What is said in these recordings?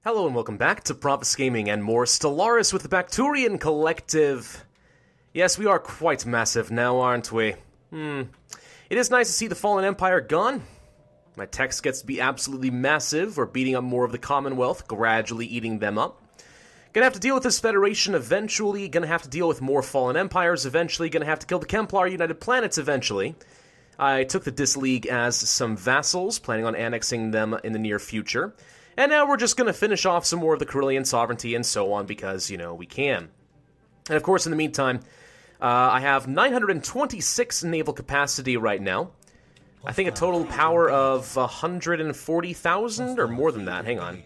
Hello and welcome back to Pravus Gaming and more Stellaris with the Bakturian Collective. Yes, we are quite massive now, aren't we? It is nice to see the Fallen Empire gone. My text gets to be absolutely massive. We're beating up more of the Commonwealth, gradually eating them up. Gonna have to deal with this Federation eventually, gonna have to deal with more Fallen Empires eventually, gonna have to kill the Templar United Planets eventually. I took the Dis League as some vassals, planning on annexing them in the near future. And now we're just going to finish off some more of the Carillion sovereignty and so on because, you know, we can. And of course, in the meantime, I have 926 naval capacity right now. I think a total power of 140,000 or more than that. Hang on.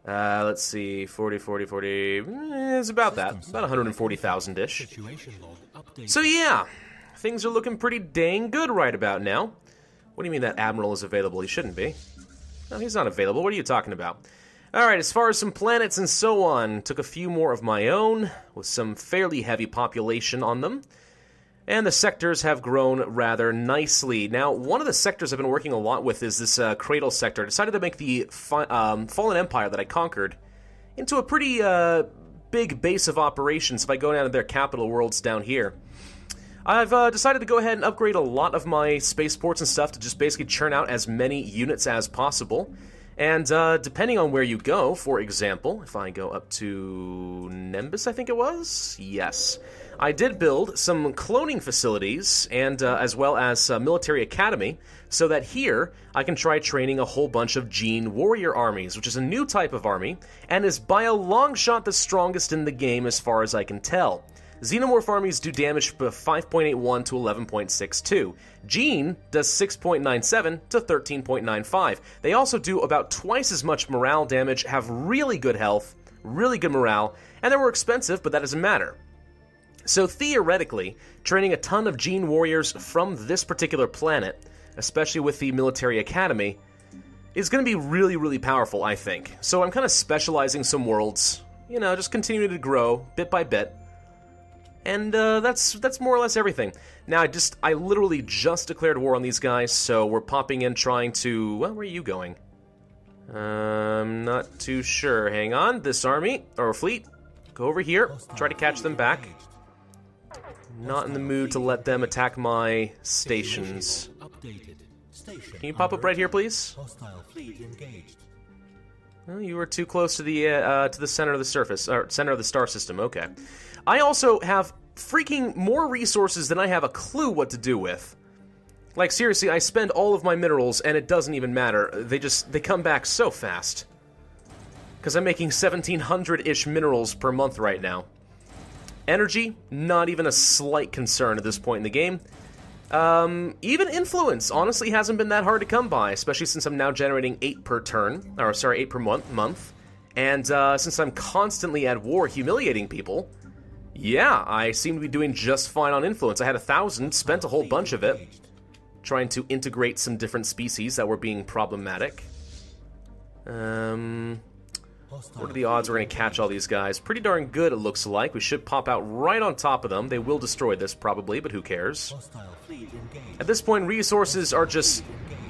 Let's see. 40. It's about that. About 140,000-ish. So yeah, things are looking pretty dang good right about now. What do you mean that Admiral is available? He shouldn't be. No, he's not available. What are you talking about? Alright, as far as some planets and so on, took a few more of my own, with some fairly heavy population on them. And the sectors have grown rather nicely. Now, one of the sectors I've been working a lot with is this Cradle sector. I decided to make the Fallen Empire that I conquered into a pretty big base of operations if I go down to their capital worlds down here. I've decided to go ahead and upgrade a lot of my spaceports and stuff to just basically churn out as many units as possible. And depending on where you go, for example, if I go up to Nimbus, I think it was? Yes. I did build some cloning facilities and as well as a military academy so that here I can try training a whole bunch of Gene Warrior armies, which is a new type of army and is by a long shot the strongest in the game as far as I can tell. Xenomorph armies do damage from 5.81 to 11.62. Gene does 6.97 to 13.95. They also do about twice as much morale damage, have really good health, really good morale, and they were expensive, but that doesn't matter. So theoretically, training a ton of Gene Warriors from this particular planet, especially with the military academy, is going to be really, really powerful, I think. So I'm kind of specializing some worlds, you know, just continuing to grow bit by bit. And that's more or less everything. Now, I literally just declared war on these guys, so we're popping in trying to... Well, where are you going? I'm not too sure. Hang on. This army, or fleet, go over here. Try to catch them back. Not in the mood to let them attack my stations. Can you pop up right here, please? Well, you were too close to the center of the surface, or center of the star system. Okay. I also have freaking more resources than I have a clue what to do with. Like, seriously, I spend all of my minerals, and it doesn't even matter. They come back so fast. Because I'm making 1,700-ish minerals per month right now. Energy, not even a slight concern at this point in the game. Even influence, honestly, hasn't been that hard to come by, especially since I'm now generating 8 per turn, or sorry, 8 per month. And since I'm constantly at war humiliating people... Yeah, I seem to be doing just fine on influence. I had 1,000, spent a whole bunch of it, trying to integrate some different species that were being problematic. What are the odds we're going to catch all these guys? Pretty darn good, it looks like. We should pop out right on top of them. They will destroy this, probably, but who cares? At this point, resources are just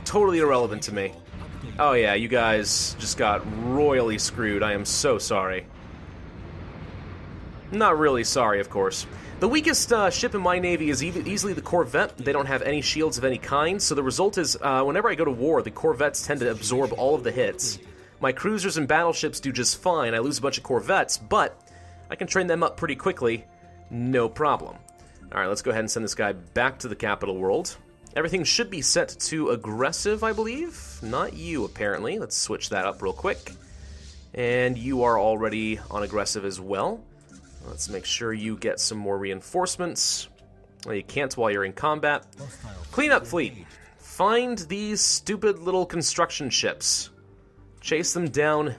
totally irrelevant to me. Oh yeah, you guys just got royally screwed. I am so sorry. Not really sorry, of course. The weakest ship in my navy is easily the Corvette. They don't have any shields of any kind, so the result is whenever I go to war, the Corvettes tend to absorb all of the hits. My cruisers and battleships do just fine. I lose a bunch of Corvettes, but I can train them up pretty quickly. No problem. Alright, let's go ahead and send this guy back to the capital world. Everything should be set to aggressive, I believe. Not you, apparently. Let's switch that up real quick. And you are already on aggressive as well. Let's make sure you get some more reinforcements. Well, you can't while you're in combat. Clean up fleet. Find these stupid little construction ships. Chase them down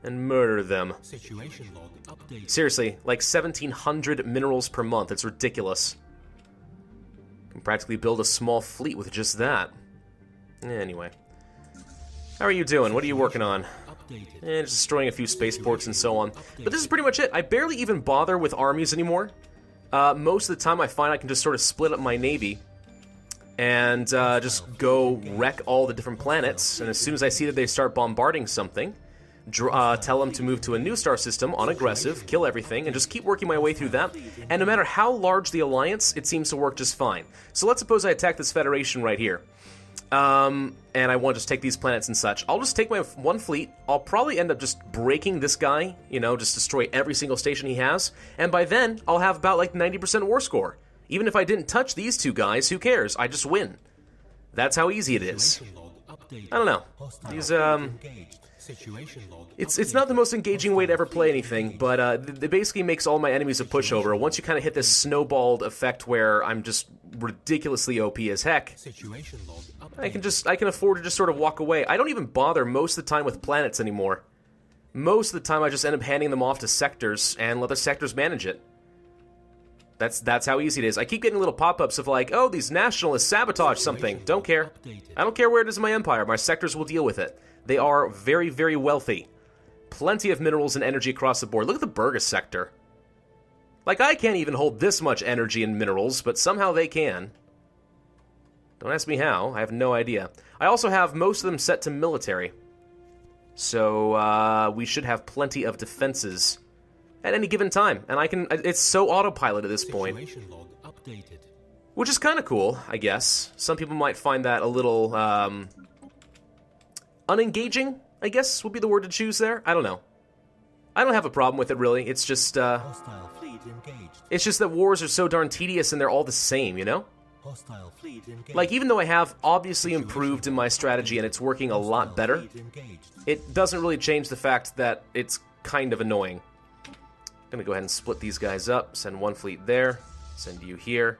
and murder them. Seriously, like 1,700 minerals per month. It's ridiculous. Can practically build a small fleet with just that. Anyway. How are you doing? What are you working on? And just destroying a few spaceports and so on. But this is pretty much it. I barely even bother with armies anymore. Most of the time I find I can just sort of split up my navy and just go wreck all the different planets. And as soon as I see that they start bombarding something, tell them to move to a new star system on aggressive, kill everything, and just keep working my way through that. And no matter how large the alliance, it seems to work just fine. So let's suppose I attack this Federation right here. And I want to just take these planets and such. I'll just take my one fleet. I'll probably end up just breaking this guy, you know, just destroy every single station he has. And by then, I'll have about like 90% war score. Even if I didn't touch these two guys, who cares? I just win. That's how easy it is. I don't know. These, It's not the most engaging way to ever play anything, but it basically makes all my enemies a pushover. Once you kind of hit this snowballed effect where I'm just ridiculously OP as heck, I can afford to just sort of walk away. I don't even bother most of the time with planets anymore. Most of the time I just end up handing them off to sectors and let the sectors manage it. That's how easy it is. I keep getting little pop-ups of like, oh, these nationalists sabotage something. Don't care. I don't care where it is in my empire. My sectors will deal with it. They are very, very wealthy. Plenty of minerals and energy across the board. Look at the Burgess sector. Like, I can't even hold this much energy and minerals, but somehow they can. Don't ask me how. I have no idea. I also have most of them set to military. So, we should have plenty of defenses at any given time. And it's so autopilot at this point. Which is kind of cool, I guess. Some people might find that a little, unengaging, I guess, would be the word to choose there. I don't know. I don't have a problem with it, really. It's just, it's just that wars are so darn tedious and they're all the same, you know? Like, even though I have obviously improved in my strategy and it's working a lot better, it doesn't really change the fact that it's kind of annoying. I'm gonna go ahead and split these guys up, send one fleet there, send you here.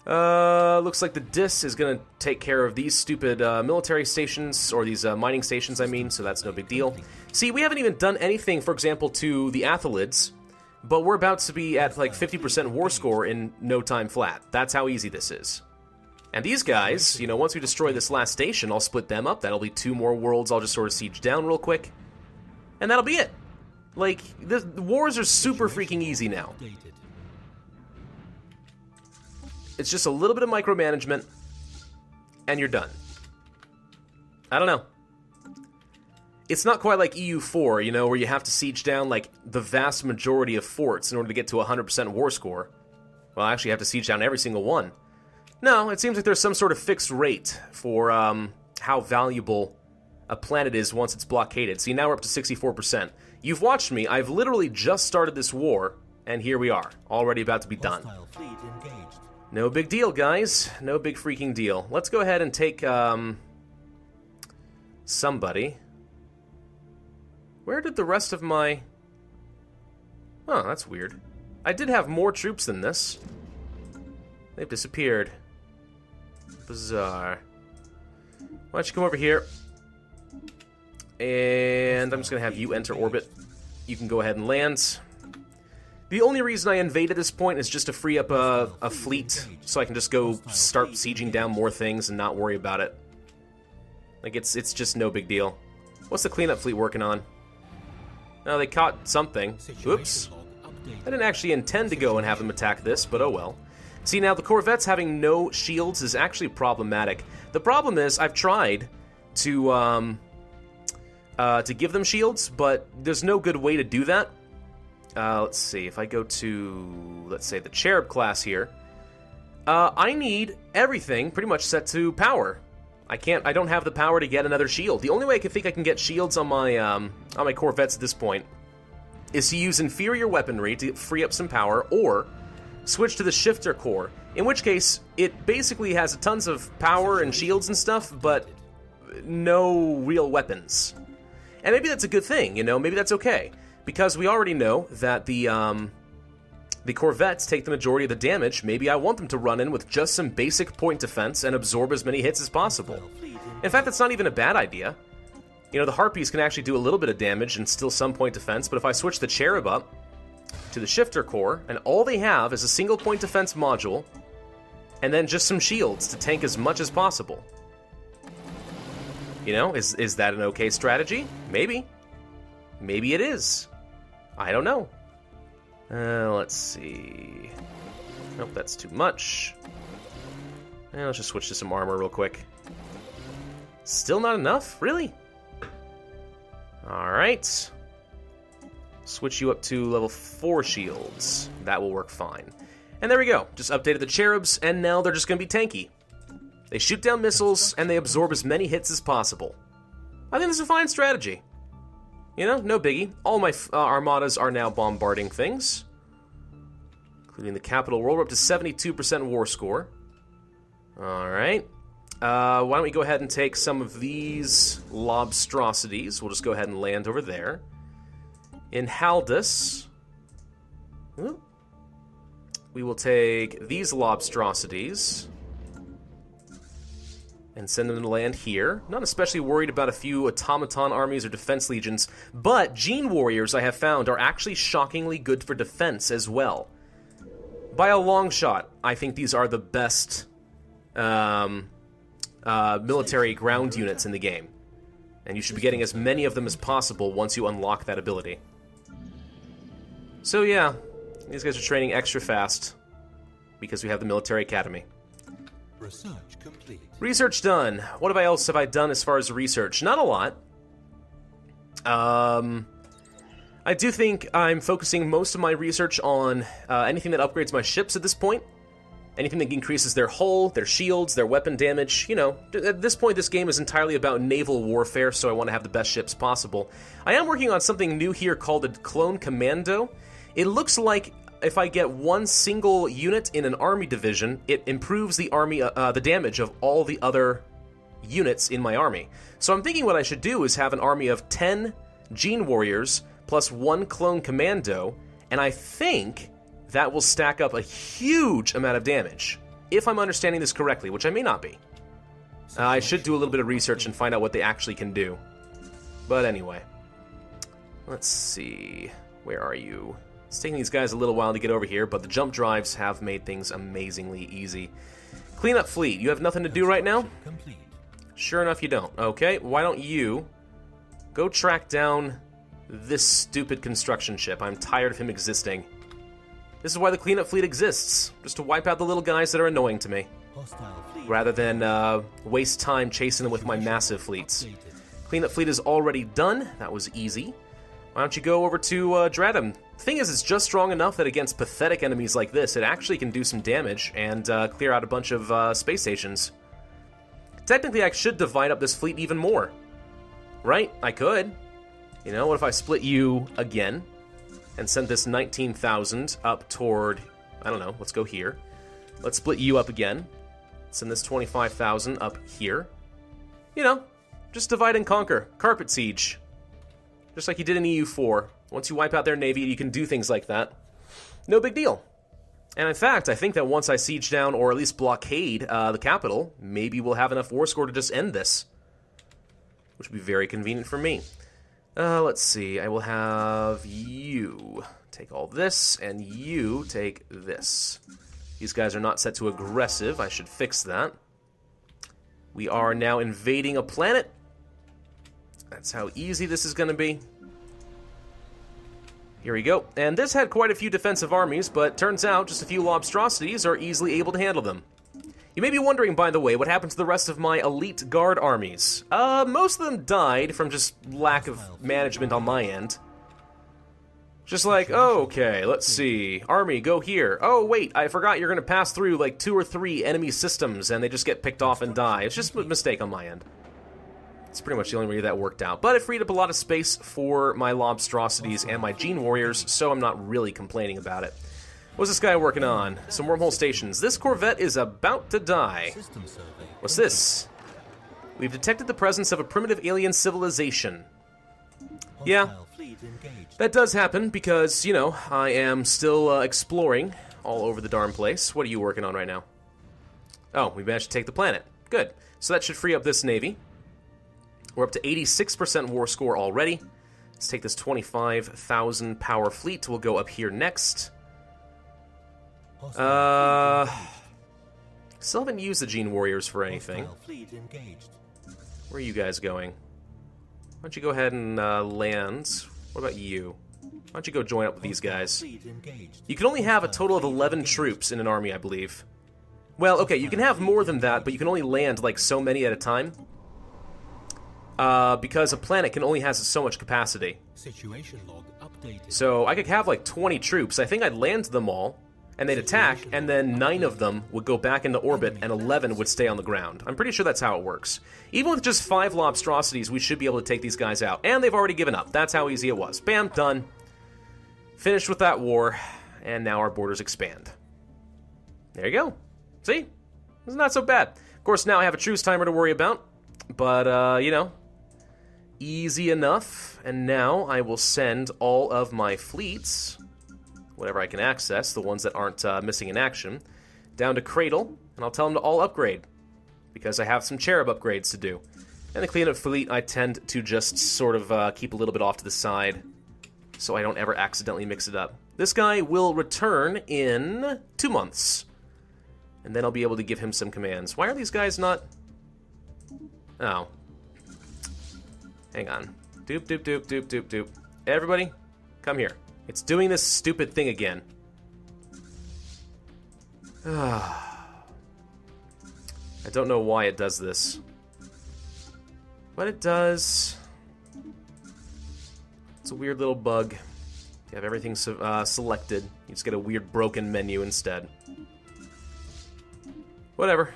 Looks like the DIS is gonna take care of these stupid military stations, or these mining stations, I mean, so that's no big deal. See, we haven't even done anything, for example, to the Athalids, but we're about to be at like 50% war score in no time flat. That's how easy this is. And these guys, you know, once we destroy this last station, I'll split them up. That'll be 2 more worlds I'll just sort of siege down real quick. And that'll be it. Like, the wars are super freaking easy now. It's just a little bit of micromanagement, and you're done. I don't know. It's not quite like EU4, you know, where you have to siege down, like, the vast majority of forts in order to get to 100% war score. Well, actually, you have to siege down every single one. No, it seems like there's some sort of fixed rate for how valuable a planet is once it's blockaded. See, now we're up to 64%. You've watched me. I've literally just started this war, and here we are, already about to be done. No big deal, guys. No big freaking deal. Let's go ahead and take, somebody. Where did the rest of my... Oh, that's weird. I did have more troops than this. They've disappeared. Bizarre. Why don't you come over here? And I'm just going to have you enter orbit. You can go ahead and land. The only reason I invade at this point is just to free up a fleet, so I can just go start sieging down more things and not worry about it. Like, it's just no big deal. What's the cleanup fleet working on? Oh, they caught something. Oops. I didn't actually intend to go and have them attack this, but oh well. See, now the Corvettes having no shields is actually problematic. The problem is, I've tried to give them shields, but there's no good way to do that. Let's see, if I go to, let's say, the Cherub class here, I need everything pretty much set to power. I don't have the power to get another shield. The only way I can think I can get shields on my Corvettes at this point is to use inferior weaponry to free up some power, or switch to the Shifter Core, in which case it basically has tons of power and shields and stuff, but no real weapons. And maybe that's a good thing, you know, maybe that's okay. Because we already know that the Corvettes take the majority of the damage. Maybe I want them to run in with just some basic point defense and absorb as many hits as possible. In fact, that's not even a bad idea. You know, the Harpies can actually do a little bit of damage and still some point defense, but if I switch the Cherub up to the Shifter Core, and all they have is a single point defense module, and then just some shields to tank as much as possible. You know, is that an okay strategy? Maybe. Maybe it is. I don't know. Let's see. Nope, that's too much. Let's just switch to some armor real quick. Still not enough? Really? Alright. Switch you up to level 4 shields. That will work fine. And there we go. Just updated the cherubs, and now they're just going to be tanky. They shoot down missiles, and they absorb as many hits as possible. I think this is a fine strategy. You know, no biggie. All my armadas are now bombarding things. Including the capital world. We're up to 72% war score. Alright. Why don't we go ahead and take some of these lobstrosities. We'll just go ahead and land over there. In Haldus, we will take these lobstrosities and send them to land here. Not especially worried about a few automaton armies or defense legions, but gene warriors, I have found, are actually shockingly good for defense as well. By a long shot, I think these are the best military ground units in the game. And you should be getting as many of them as possible once you unlock that ability. So yeah, these guys are training extra fast because we have the military academy. Research complete. Research done. What else have I done as far as research? Not a lot. I do think I'm focusing most of my research on anything that upgrades my ships at this point. Anything that increases their hull, their shields, their weapon damage. You know, at this point, this game is entirely about naval warfare, so I want to have the best ships possible. I am working on something new here called a clone commando. It looks like if I get one single unit in an army division, it improves the army, the damage of all the other units in my army. So I'm thinking what I should do is have an army of 10 gene warriors plus 1 clone commando, and I think that will stack up a huge amount of damage, if I'm understanding this correctly, which I may not be. I should do a little bit of research and find out what they actually can do. But anyway, let's see. Where are you? It's taking these guys a little while to get over here, but the jump drives have made things amazingly easy. Clean up fleet. You have nothing to do right now? Sure enough, you don't. Okay, why don't you go track down this stupid construction ship. I'm tired of him existing. This is why the cleanup fleet exists, just to wipe out the little guys that are annoying to me, rather than waste time chasing them with my massive fleets. Cleanup fleet is already done. That was easy. Why don't you go over to Dratum? The thing is, it's just strong enough that against pathetic enemies like this, it actually can do some damage and clear out a bunch of space stations. Technically, I should divide up this fleet even more. Right? I could. You know, what if I split you again and send this 19,000 up toward, I don't know, let's go here. Let's split you up again. Send this 25,000 up here. You know, just divide and conquer. Carpet siege. Just like you did in EU4. Once you wipe out their navy, you can do things like that. No big deal. And in fact, I think that once I siege down, or at least blockade, the capital, maybe we'll have enough war score to just end this. Which would be very convenient for me. Let's see, I will have you take all this, and you take this. These guys are not set to aggressive, I should fix that. We are now invading a planet. That's how easy this is going to be. Here we go. And this had quite a few defensive armies, but turns out just a few lobstrosities are easily able to handle them. You may be wondering, by the way, what happened to the rest of my elite guard armies. Most of them died from just lack of management on my end. Just like, oh, okay, let's see. Army, go here. Oh, wait, I forgot you're going to pass through like 2 or 3 enemy systems, and they just get picked off and die. It's just a mistake on my end. It's pretty much the only way that worked out. But it freed up a lot of space for my lobstrosities and my gene warriors, so I'm not really complaining about it. What's this guy working on? Some wormhole stations. This Corvette is about to die. What's this? We've detected the presence of a primitive alien civilization. Yeah, that does happen because, you know, I am still exploring all over the darn place. What are you working on right now? Oh, we managed to take the planet. Good. So that should free up this navy. We're up to 86% war score already. Let's take this 25,000 power fleet. We'll go up here next. Still haven't used the Gene Warriors for anything. Where are you guys going? Why don't you go ahead and land? What about you? Why don't you go join up with these guys? You can only have a total of 11 troops in an army, I believe. Well, okay, you can have more than that, but you can only land like so many at a time. because a planet can only has so much capacity. Situation log updated. So I could have like 20 troops. I think I'd land them all, and they'd attack, and then 9 of them would go back into orbit, and 11 would stay on the ground. I'm pretty sure that's how it works. Even with just 5 lobstrosities, we should be able to take these guys out. And they've already given up. That's how easy it was. Bam, done. Finished with that war, and now our borders expand. There you go. See? It's not so bad. Of course, now I have a truce timer to worry about, but, you know, easy enough. And now I will send all of my fleets, whatever I can access, the ones that aren't missing in action, down to Cradle, and I'll tell them to all upgrade, because I have some Cherub upgrades to do. And the cleanup fleet, I tend to just sort of keep a little bit off to the side, so I don't ever accidentally mix it up. This guy will return in 2 months, and then I'll be able to give him some commands. Why are these guys not... Oh. Hang on. Doop, doop, doop, doop, doop, doop. Everybody, come here. It's doing this stupid thing again. I don't know why it does this. But it does. It's a weird little bug. You have everything selected. You just get a weird broken menu instead. Whatever.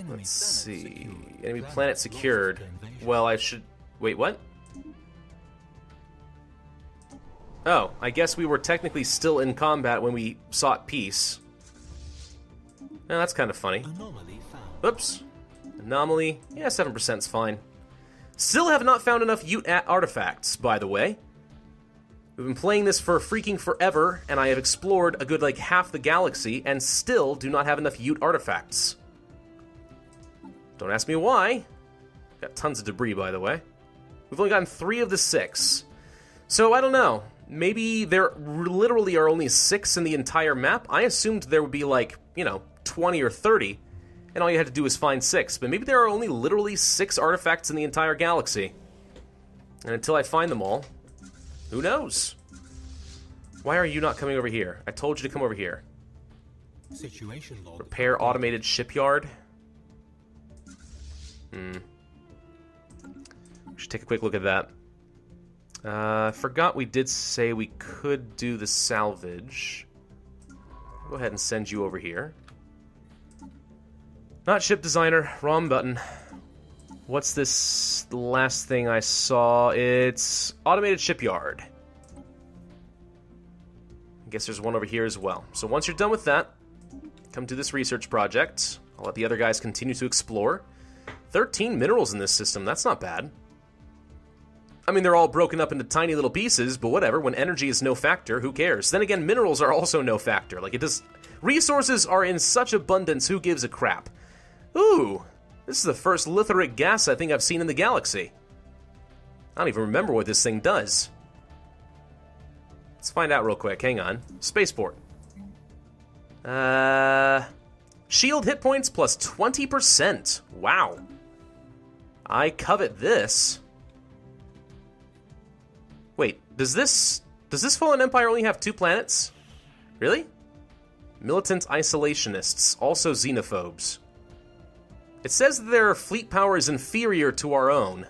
Let's see. Enemy planet secured. Well, I should... Wait, what? Oh, I guess we were technically still in combat when we sought peace. Now, that's kind of funny. Oops. Anomaly. Yeah, 7%'s fine. Still have not found enough Ute artifacts, by the way. We've been playing this for freaking forever, and I have explored a good, like, half the galaxy, and still do not have enough Ute artifacts. Don't ask me why. Got tons of debris, by the way. We've only gotten 3 of the 6. So, I don't know. Maybe there literally are only 6 in the entire map. I assumed there would be, like, you know, 20 or 30, and all you had to do was find 6. But maybe there are only literally 6 artifacts in the entire galaxy. And until I find them all, who knows? Why are you not coming over here? I told you to come over here. Situation log. Repair automated shipyard. Should take a quick look at that. I forgot we did say we could do the salvage. Go ahead and send you over here. Not ship designer, wrong button. What's this last thing I saw? It's automated shipyard. I guess there's one over here as well. So once you're done with that, come to this research project. I'll let the other guys continue to explore. 13 minerals in this system, that's not bad. I mean, they're all broken up into tiny little pieces, but whatever. When energy is no factor, who cares? Then again, minerals are also no factor. Like, it does... Resources are in such abundance, who gives a crap? Ooh, this is the first lithuric gas I think I've seen in the galaxy. I don't even remember what this thing does. Let's find out real quick. Hang on. Spaceport. Shield hit points plus 20%. Wow. I covet this. Wait, does this Fallen Empire only have 2 planets? Really? Militant isolationists, also xenophobes. It says that their fleet power is inferior to our own.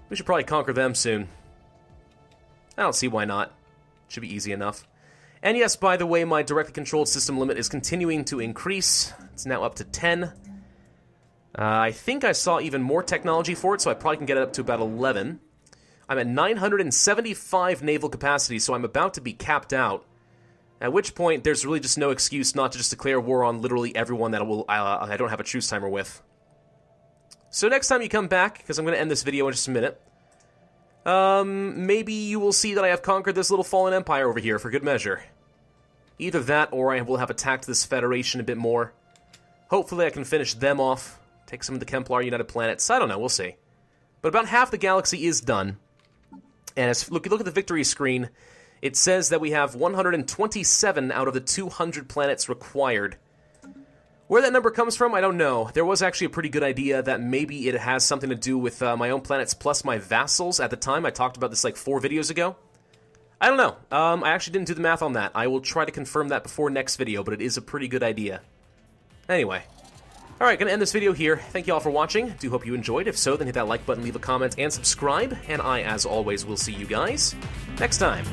We should probably conquer them soon. I don't see why not. Should be easy enough. And yes, by the way, my directly controlled system limit is continuing to increase. It's now up to 10. I think I saw even more technology for it, so I probably can get it up to about 11. I'm at 975 naval capacity, so I'm about to be capped out. At which point, there's really just no excuse not to just declare war on literally everyone that I don't have a truce timer with. So next time you come back, because I'm going to end this video in just a minute, maybe you will see that I have conquered this little fallen empire over here for good measure. Either that, or I will have attacked this Federation a bit more. Hopefully I can finish them off, take some of the Kemplar United Planets. I don't know, we'll see. But about half the galaxy is done. And as look at the victory screen, it says that we have 127 out of the 200 planets required. Where that number comes from, I don't know. There was actually a pretty good idea that maybe it has something to do with my own planets plus my vassals at the time. I talked about this like 4 videos ago. I don't know. I actually didn't do the math on that. I will try to confirm that before next video, but it is a pretty good idea. Anyway, Alright, gonna end this video here. Thank you all for watching. Do hope you enjoyed. If so, then hit that like button, leave a comment, and subscribe. And I, as always, will see you guys next time.